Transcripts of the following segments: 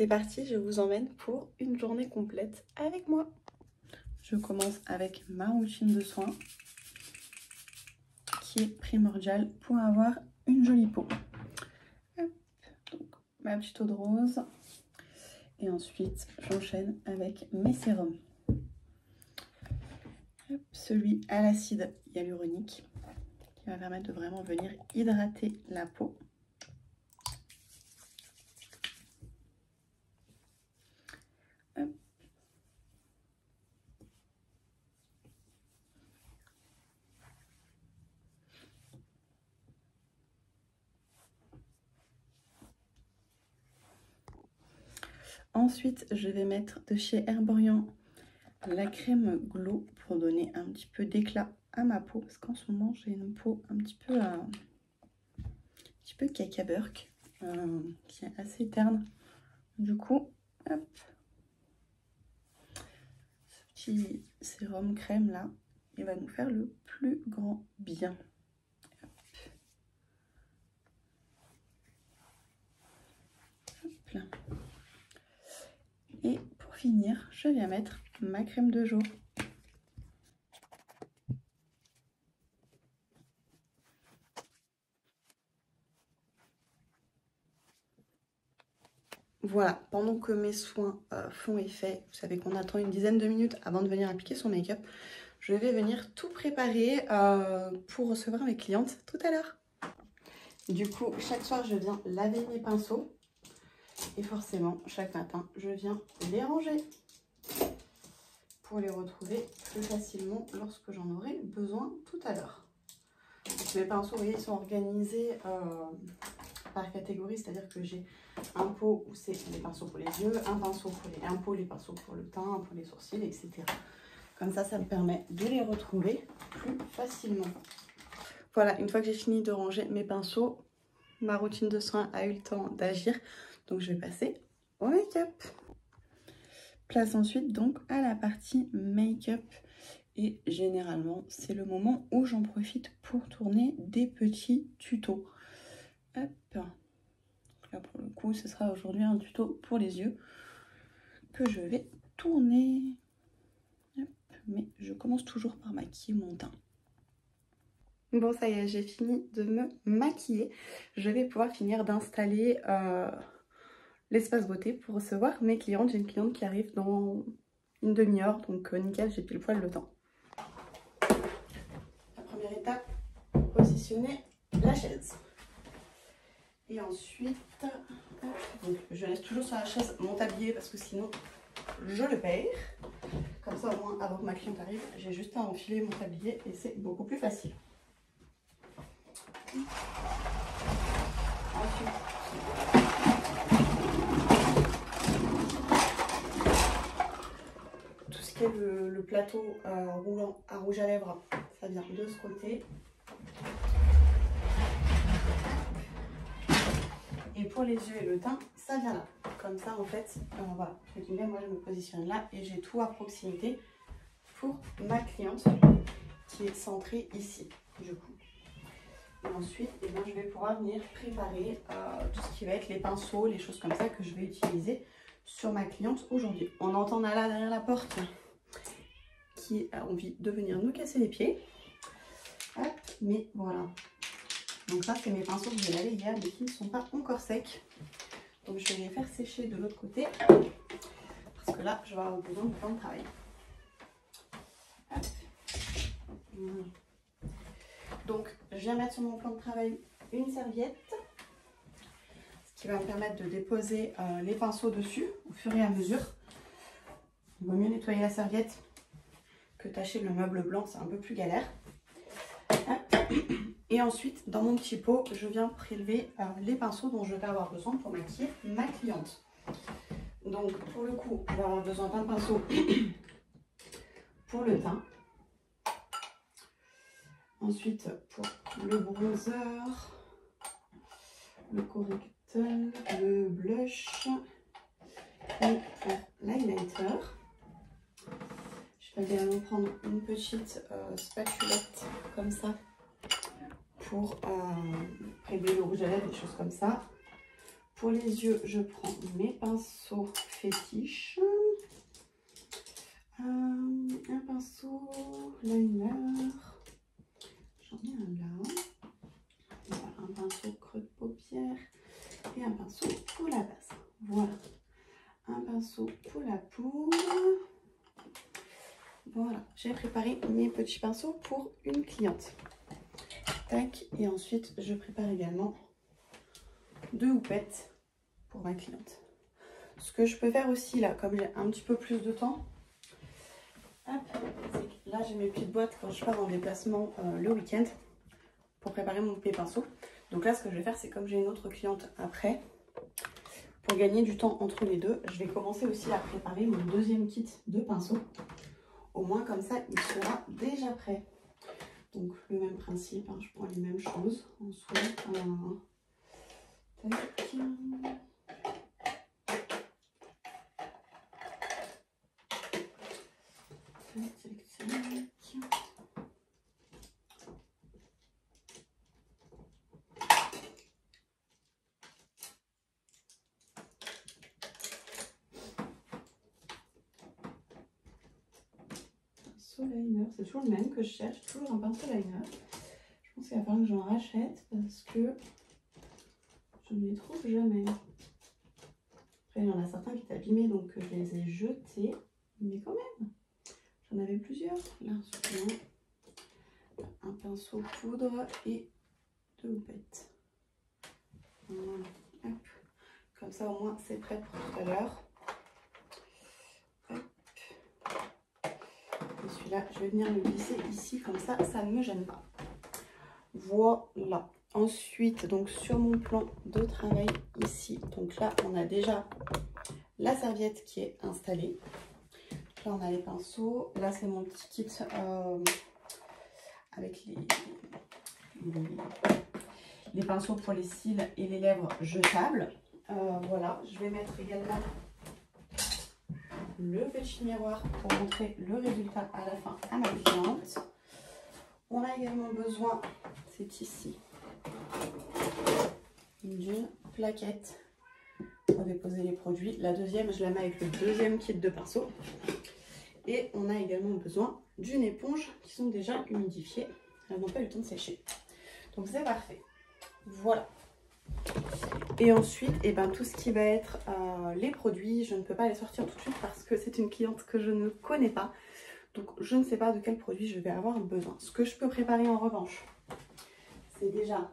c'est parti, je vous emmène pour une journée complète avec moi. Je commence avec ma routine de soins qui est primordiale pour avoir une jolie peau. Hop, donc, ma petite eau de rose. Et ensuite, j'enchaîne avec mes sérums. Hop, celui à l'acide hyaluronique qui va permettre de vraiment venir hydrater la peau. Hop. Ensuite, je vais mettre de chez Herborian la crème Glow pour donner un petit peu d'éclat à ma peau. Parce qu'en ce moment, j'ai une peau un petit peu cacaburk, qui est assez terne. Du coup, hop, ce petit sérum crème là, il va nous faire le plus grand bien. Hop là. Et pour finir, je viens mettre ma crème de jour. Voilà, pendant que mes soins font effet, vous savez qu'on attend une dizaine de minutes avant de venir appliquer son make-up, je vais venir tout préparer pour recevoir mes clientes tout à l'heure. Du coup, chaque soir, je viens laver mes pinceaux. Et forcément, chaque matin, je viens les ranger pour les retrouver plus facilement lorsque j'en aurai besoin tout à l'heure. Mes pinceaux, vous voyez, ils sont organisés par catégorie, c'est-à-dire que j'ai un pot où c'est les pinceaux pour les yeux, un pot les pinceaux pour le teint, un pour les sourcils, etc. Comme ça, ça me permet de les retrouver plus facilement. Voilà, une fois que j'ai fini de ranger mes pinceaux, ma routine de soins a eu le temps d'agir. Donc je vais passer au make-up. Place ensuite donc à la partie make-up. Et généralement, c'est le moment où j'en profite pour tourner des petits tutos. Hop. Donc là pour le coup, ce sera aujourd'hui un tuto pour les yeux que je vais tourner. Hop. Mais je commence toujours par maquiller mon teint. Bon, ça y est, j'ai fini de me maquiller. Je vais pouvoir finir d'installer l'espace beauté pour recevoir mes clientes. J'ai une cliente qui arrive dans une demi-heure, donc nickel, j'ai pile poil le temps. La première étape, positionner la chaise. Et ensuite, donc, je laisse toujours sur la chaise mon tablier parce que sinon je le perds. Comme ça, au moins, avant que ma cliente arrive, j'ai juste à enfiler mon tablier et c'est beaucoup plus facile. Ensuite, tout ce qui est le plateau roulant à rouge à lèvres, ça vient de ce côté. Et pour les yeux et le teint, ça vient là. Comme ça, en fait, voilà, moi je me positionne là et j'ai tout à proximité pour ma cliente qui est centrée ici, du coup. Et ensuite, eh bien, je vais pouvoir venir préparer tout ce qui va être les pinceaux, les choses comme ça que je vais utiliser sur ma cliente aujourd'hui. On entend Nala derrière la porte qui a envie de venir nous casser les pieds. Hop, mais voilà. Donc ça, c'est mes pinceaux que j'ai lavés hier mais qui ne sont pas encore secs. Donc je vais les faire sécher de l'autre côté parce que là, je vais avoir besoin de plan de travail. Hop. Voilà. Donc, je viens mettre sur mon plan de travail une serviette, ce qui va me permettre de déposer les pinceaux dessus au fur et à mesure. Il vaut mieux nettoyer la serviette que tâcher le meuble blanc, c'est un peu plus galère. Et ensuite, dans mon petit pot, je viens prélever les pinceaux dont je vais avoir besoin pour maquiller ma cliente. Donc, pour le coup, je vais avoir besoin d'un pinceau pour le teint. Ensuite, pour le bronzer, le correcteur, le blush et pour l'highlighter. Je vais également prendre une petite spatulette comme ça pour prélever le rouge à lèvres, des choses comme ça. Pour les yeux, je prends mes pinceaux fétiches. Un pinceau liner. J'en ai un là. Voilà, un pinceau creux de paupière et un pinceau pour la base. Voilà. Un pinceau pour la poudre. Voilà, j'ai préparé mes petits pinceaux pour une cliente. Tac, et ensuite je prépare également 2 houppettes pour ma cliente. Ce que je peux faire aussi là, comme j'ai un petit peu plus de temps, hop, c'est que là j'ai mes petites boîtes quand je pars en déplacement le week-end pour préparer mon pinceau. Donc là ce que je vais faire, c'est comme j'ai une autre cliente après, pour gagner du temps entre les deux, je vais commencer aussi à préparer mon deuxième kit de pinceaux. Au moins comme ça, il sera déjà prêt. Donc le même principe, hein, je prends les mêmes choses en soi. Tac. Liner, c'est toujours le même que je cherche, toujours un pinceau liner. Je pense qu'il va falloir que j'en rachète parce que je ne les trouve jamais. Après, il y en a certains qui étaient abîmés donc je les ai jetés, mais quand même, j'en avais plusieurs. Là, celui-là, un pinceau poudre et 2 houppettes. Voilà. Hop. Comme ça, au moins, c'est prêt pour tout à l'heure. Celui-là, je vais venir le glisser ici, comme ça, ça ne me gêne pas. Voilà. Ensuite, donc sur mon plan de travail ici, donc là, on a déjà la serviette qui est installée. Là, on a les pinceaux. Là, c'est mon petit kit avec les pinceaux pour les cils et les lèvres jetables. Voilà, je vais mettre également le petit miroir pour montrer le résultat à la fin à ma cliente. On a également besoin, c'est ici, d'une plaquette pour déposer les produits. La deuxième, je la mets avec le deuxième kit de pinceau. Et on a également besoin d'une éponge qui sont déjà humidifiées. Elles n'ont pas eu le temps de sécher. Donc c'est parfait. Voilà. Et ensuite, tout ce qui va être les produits, je ne peux pas les sortir tout de suite parce que c'est une cliente que je ne connais pas. Donc je ne sais pas de quel produit je vais avoir besoin. Ce que je peux préparer en revanche, c'est déjà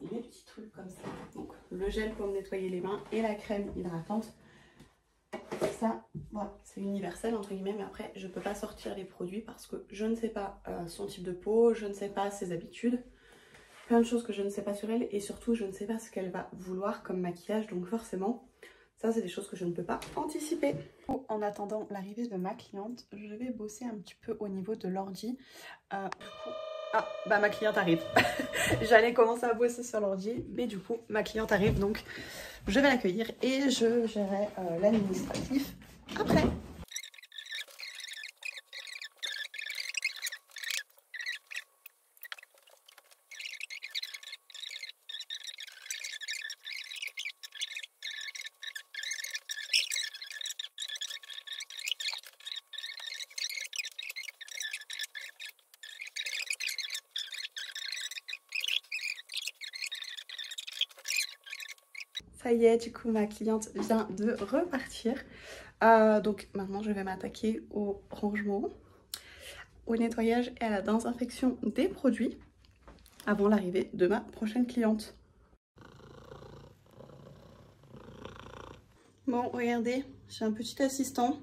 des petits trucs comme ça. Donc le gel pour me nettoyer les mains et la crème hydratante. Ça, voilà, c'est universel entre guillemets, mais après je ne peux pas sortir les produits parce que je ne sais pas son type de peau, je ne sais pas ses habitudes. Plein de choses que je ne sais pas sur elle et surtout je ne sais pas ce qu'elle va vouloir comme maquillage, donc forcément ça c'est des choses que je ne peux pas anticiper. En attendant l'arrivée de ma cliente, je vais bosser un petit peu au niveau de l'ordi. Ma cliente arrive. J'allais commencer à bosser sur l'ordi, mais du coup ma cliente arrive, donc je vais l'accueillir et je gérerai l'administratif après. Ça y est, du coup ma cliente vient de repartir. Donc maintenant je vais m'attaquer au rangement, au nettoyage et à la désinfection des produits avant l'arrivée de ma prochaine cliente. Bon, regardez, j'ai un petit assistant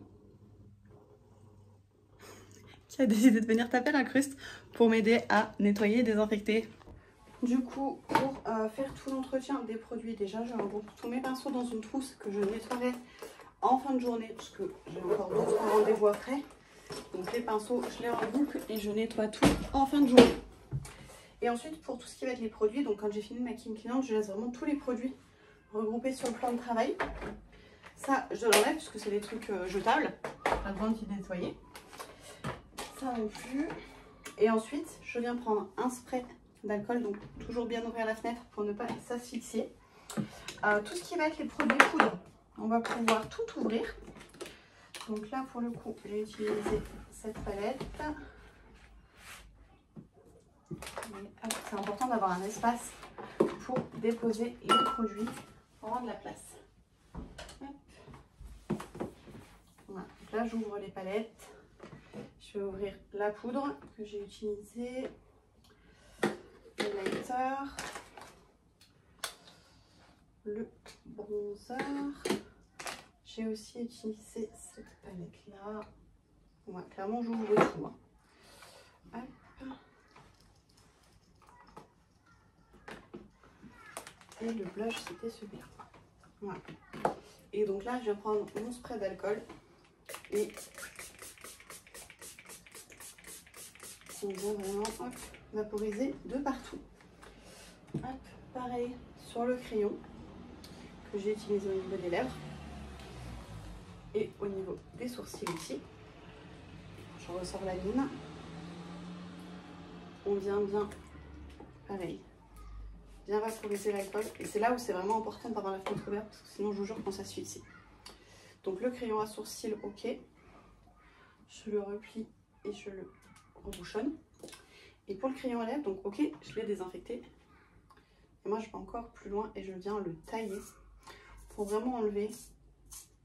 qui a décidé de venir taper l'incruste pour m'aider à nettoyer et désinfecter. Du coup, pour faire tout l'entretien des produits, déjà, je regroupe tous mes pinceaux dans une trousse que je nettoierai en fin de journée, parce que j'ai encore d'autres rendez-vous après. Donc les pinceaux, je les regroupe et je nettoie tout en fin de journée. Et ensuite, pour tout ce qui va être les produits, donc quand j'ai fini de maquiller une cliente, je laisse vraiment tous les produits regroupés sur le plan de travail. Ça, je l'enlève parce que c'est des trucs jetables, pas besoin de les nettoyer. Ça non plus. Et ensuite, je viens prendre un spray d'alcool, donc toujours bien ouvrir la fenêtre pour ne pas s'asphyxier. Tout ce qui va être les produits poudre, on va pouvoir tout ouvrir. Donc là, pour le coup, j'ai utilisé cette palette. C'est important d'avoir un espace pour déposer les produits pour avoir de la place. Voilà. Donc là, j'ouvre les palettes. Je vais ouvrir la poudre que j'ai utilisée, le lighter, le bronzer. J'ai aussi utilisé cette palette-là. Ouais, clairement, j'ouvre tout. Hein. Et le blush, c'était celui-là. Voilà. Et donc là, je vais prendre mon spray d'alcool et on vient vraiment vaporiser de partout. Hop, pareil sur le crayon que j'ai utilisé au niveau des lèvres et au niveau des sourcils aussi. Je ressors la mine. On vient bien, pareil, bien vaporiser l'alcool. Et c'est là où c'est vraiment important d'avoir la fenêtre ouverte parce que sinon je vous jure quand ça suit ici. Donc le crayon à sourcils, ok. Je le replie et je le rebouchonne. Et pour le crayon à lèvres, donc ok, je l'ai désinfecté. Et moi je vais encore plus loin et je viens le tailler pour vraiment enlever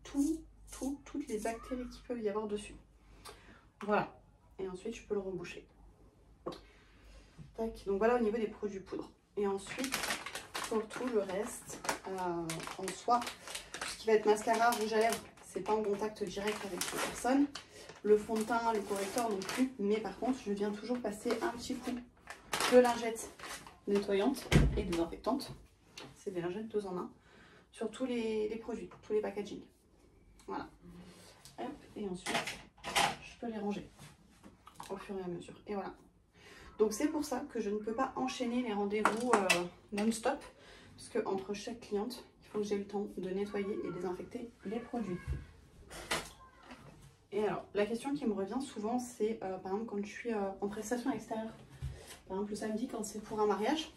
toutes les bactéries qui peuvent y avoir dessus. Voilà. Et ensuite je peux le reboucher. Tac. Donc voilà au niveau des produits poudre. Et ensuite, pour tout le reste, en soi, ce qui va être mascara, rouge à lèvres, c'est pas en contact direct avec les personnes. Le fond de teint, le correcteur non plus. Mais par contre, je viens toujours passer un petit coup de lingette nettoyante et désinfectante. C'est des lingettes 2 en 1 sur tous les produits, tous les packaging. Voilà. Hop, et ensuite, je peux les ranger au fur et à mesure. Et voilà. Donc c'est pour ça que je ne peux pas enchaîner les rendez-vous non-stop. Parce que entre chaque cliente, il faut que j'ai le temps de nettoyer et désinfecter les produits. Et alors, la question qui me revient souvent, c'est par exemple quand je suis en prestation extérieure. Par exemple le samedi, quand c'est pour un mariage.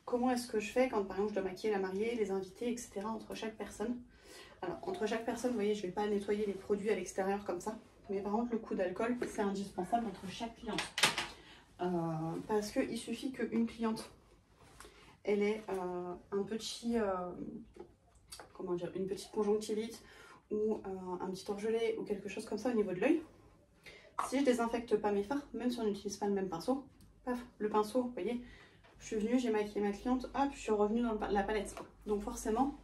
Comment est-ce que je fais quand par exemple je dois maquiller la mariée, les invités, etc. entre chaque personne. Alors entre chaque personne, vous voyez, je ne vais pas nettoyer les produits à l'extérieur comme ça. Mais par contre le coup d'alcool, c'est indispensable entre chaque cliente. Parce qu'il suffit qu'une cliente, elle ait un petit, comment dire, une petite conjonctivite ou un petit orgelet ou quelque chose comme ça au niveau de l'œil. Si je désinfecte pas mes fards, même si on n'utilise pas le même pinceau, paf, le pinceau, vous voyez, je suis venue, j'ai maquillé ma cliente, hop, je suis revenue dans la palette. Donc forcément,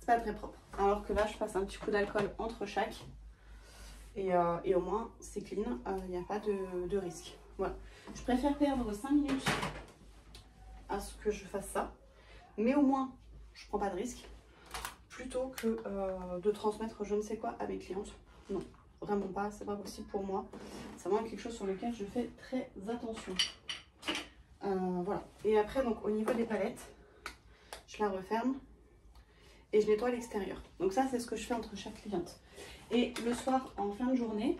c'est pas très propre. Alors que là, je passe un petit coup d'alcool entre chaque et au moins c'est clean, il n'y a pas de risque. Voilà. Je préfère perdre 5 minutes à ce que je fasse ça, mais au moins je prends pas de risque plutôt que de transmettre je ne sais quoi à mes clientes. Non, vraiment pas, c'est pas possible pour moi. C'est vraiment quelque chose sur lequel je fais très attention. Voilà. Et après, donc au niveau des palettes, je la referme et je nettoie l'extérieur. Donc ça, c'est ce que je fais entre chaque cliente. Et le soir, en fin de journée,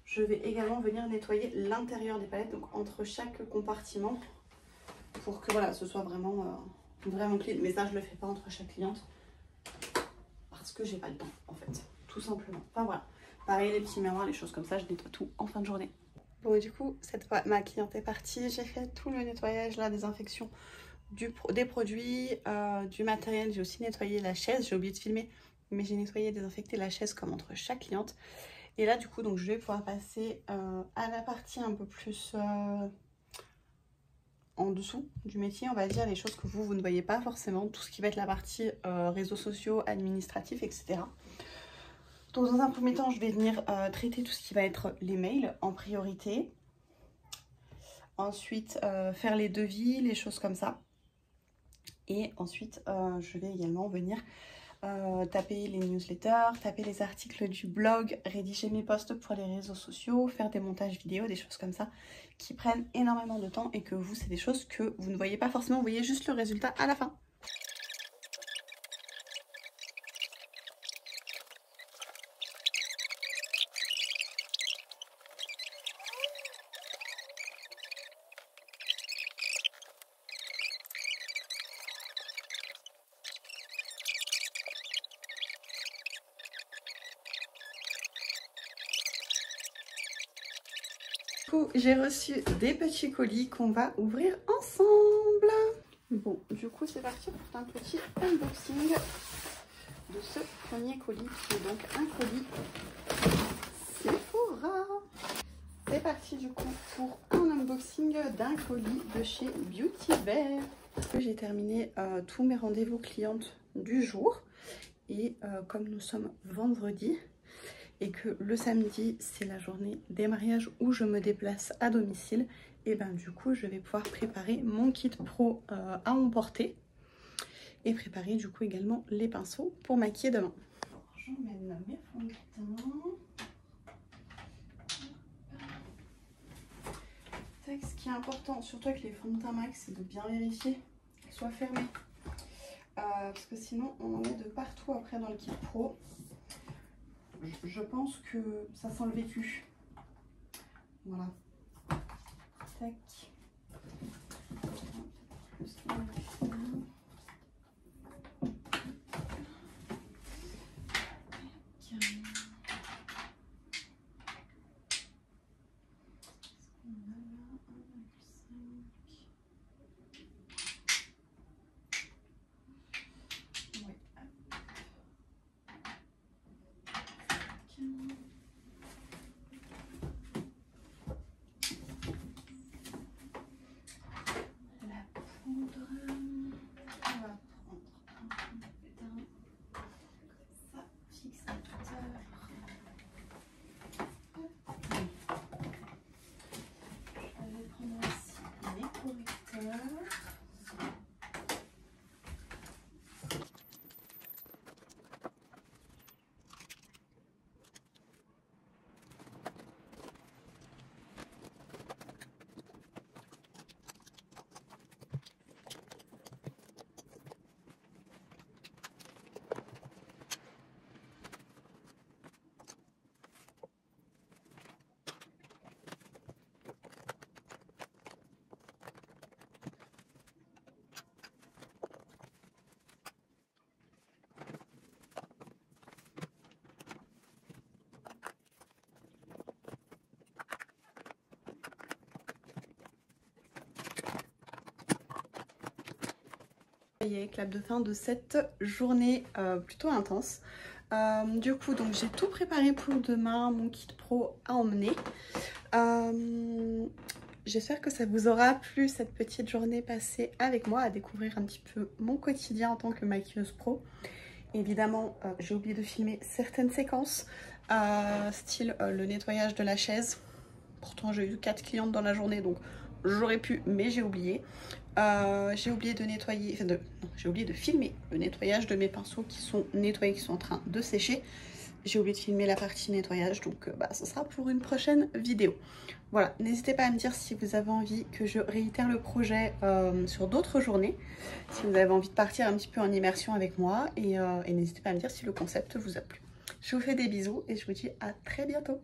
je vais également venir nettoyer l'intérieur des palettes, donc entre chaque compartiment, pour que voilà, ce soit vraiment, vraiment clean. Mais ça, je le fais pas entre chaque cliente, parce que j'ai pas le temps, en fait, tout simplement. Enfin voilà, pareil, les petits miroirs, les choses comme ça, je nettoie tout en fin de journée. Bon, et du coup, cette fois, ma cliente est partie. J'ai fait tout le nettoyage, la désinfection des produits, du matériel. J'ai aussi nettoyé la chaise. J'ai oublié de filmer, mais j'ai nettoyé et désinfecté la chaise comme entre chaque cliente. Et là, du coup, donc, je vais pouvoir passer à la partie un peu plus en dessous du métier, on va dire, les choses que vous ne voyez pas forcément, tout ce qui va être la partie réseaux sociaux, administratifs, etc. Donc, dans un premier temps, je vais venir traiter tout ce qui va être les mails en priorité. Ensuite, faire les devis, les choses comme ça. Et ensuite, je vais également venir taper les newsletters, taper les articles du blog, rédiger mes posts pour les réseaux sociaux, faire des montages vidéo, des choses comme ça qui prennent énormément de temps et que vous, c'est des choses que vous ne voyez pas forcément, vous voyez juste le résultat à la fin. Du coup, j'ai reçu des petits colis qu'on va ouvrir ensemble. Bon, du coup, c'est parti pour un petit unboxing de ce premier colis, qui est donc un colis Sephora. C'est parti du coup pour un unboxing d'un colis de chez Beauty Bear. J'ai terminé tous mes rendez-vous clientes du jour. Et comme nous sommes vendredi et que le samedi c'est la journée des mariages où je me déplace à domicile, et ben du coup je vais pouvoir préparer mon kit pro à emporter et préparer du coup également les pinceaux pour maquiller demain. J'emmène mes fonds de teint. Ce qui est important, surtout avec les fonds de teint max, c'est de bien vérifier qu'ils soient fermés. Parce que sinon on en met de partout après dans le kit pro. Je pense que ça sent le vécu. Voilà. Tac. Clap de fin de cette journée plutôt intense. Du coup, donc j'ai tout préparé pour demain, mon kit pro à emmener. J'espère que ça vous aura plu cette petite journée passée avec moi à découvrir un petit peu mon quotidien en tant que maquilleuse pro. Évidemment, j'ai oublié de filmer certaines séquences, style le nettoyage de la chaise. Pourtant, j'ai eu 4 clientes dans la journée, donc j'aurais pu, mais j'ai oublié. J'ai oublié de nettoyer, j'ai oublié de filmer le nettoyage de mes pinceaux qui sont nettoyés, qui sont en train de sécher. J'ai oublié de filmer la partie nettoyage, donc ce sera pour une prochaine vidéo. Voilà, n'hésitez pas à me dire si vous avez envie que je réitère le projet sur d'autres journées, si vous avez envie de partir un petit peu en immersion avec moi, et n'hésitez pas à me dire si le concept vous a plu. Je vous fais des bisous et je vous dis à très bientôt.